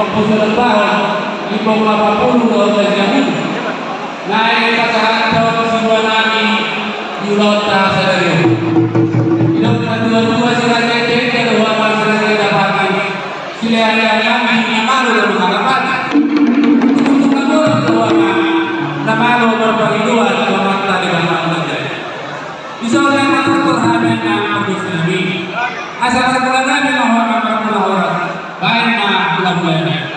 Komposer tahun 1980 naik pasangan tahun sebuah nami Yulota Sadario hidup dua-dua silanya jadi dua masyarakat dapatkan silihan yang malu dan menghadapan untuk menurut dua nama lo berpenghidupan selamat tadi dalam menjadi bisa oleh mata terhadap yang berkesini asal bulan nabi Muhammad berpulauan baiknya bulan-bulannya.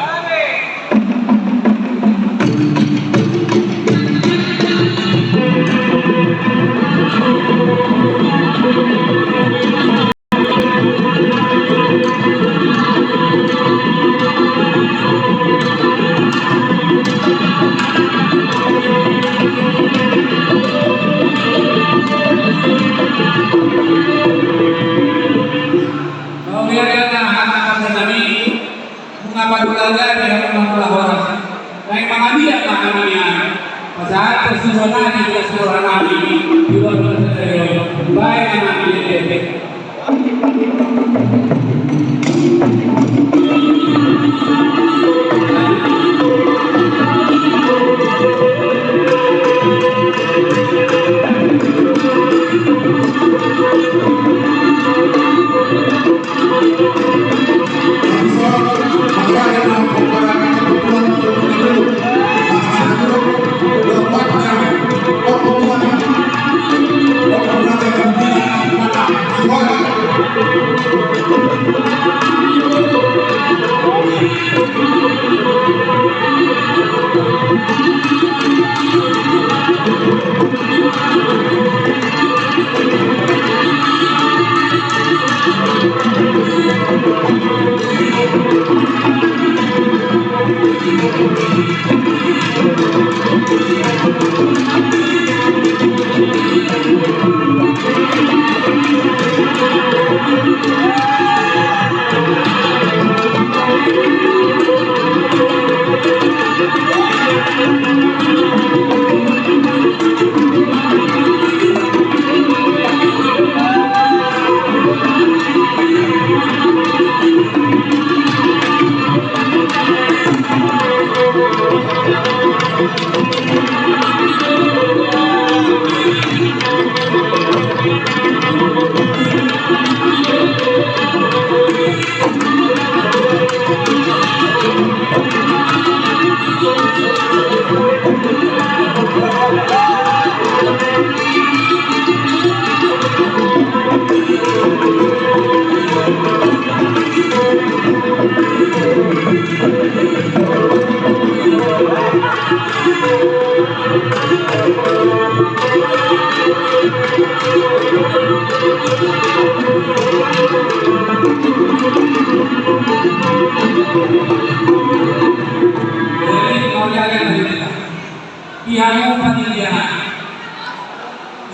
Pihaknya panitia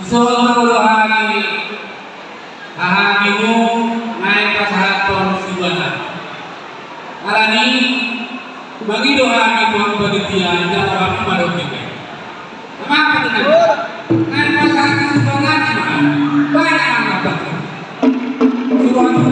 Solo hari Ahakimu naik pasahaton Sibana Alani bagi doa itu panitia jawab maroknya apa dengan naik pasahaton Sibana banyak angkat suruh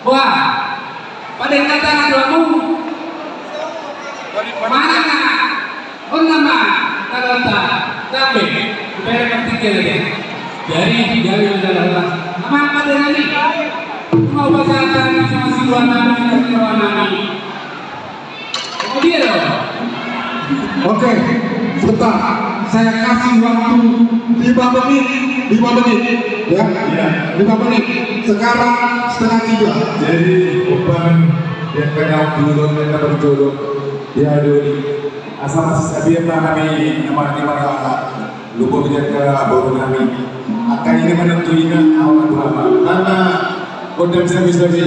Wah, Tadi kata kamu mana oh nama kata tapi supaya ketiga lagi dari adalah nama apa dengan ini mau pasangan sama si Wana kemudian oke, sebentar saya kasih waktu 5 menit ya, 5 menit sekarang 2:30. Jadi beban yang kena dulu mereka berjodoh ya dulu asal masih sabian kami nama lupa menjaga baru kami akan ini menentukan awal drama karena kondem saya bisa di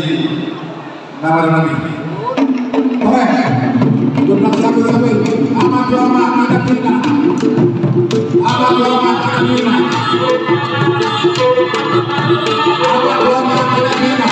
nama kami. Oke, benar sambil amat drama tidak kita amat drama tidak kita amat drama tidak kita.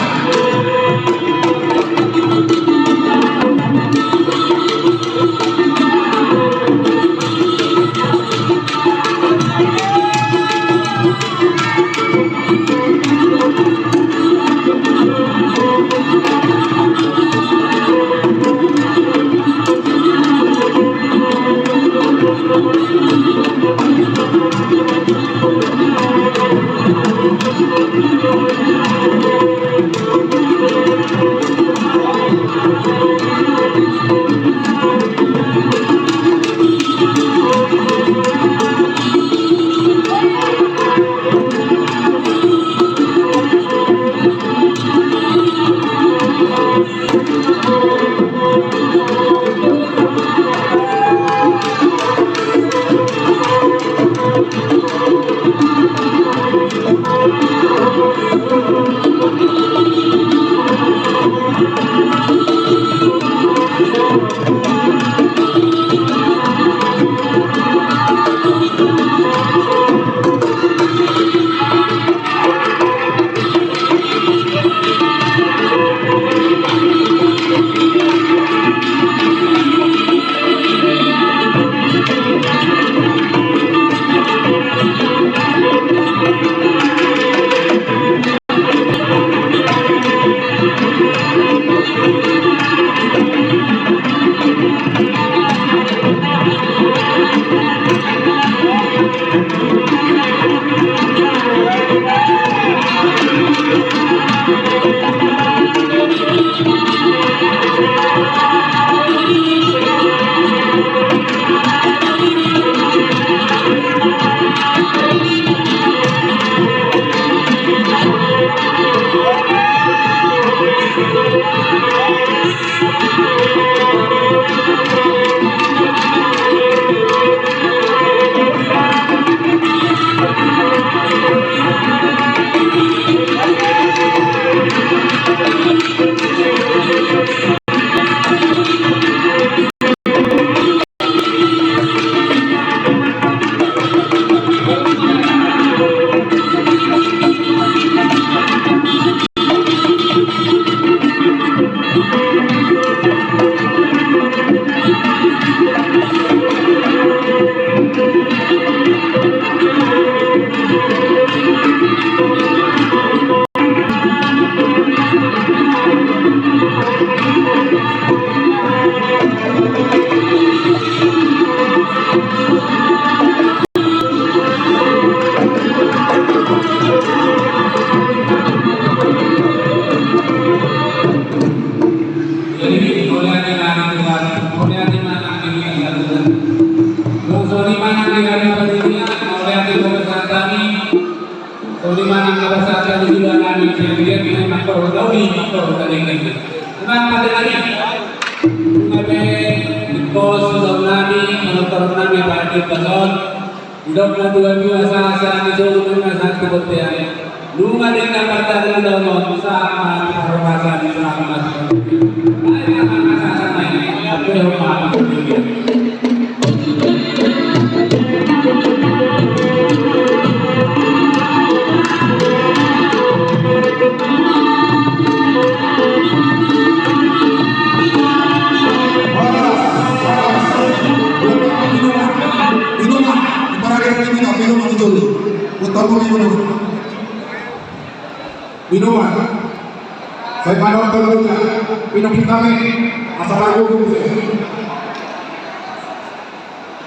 Minuman Baik, penonton juga. Pinang kami. Masalah hukum sih.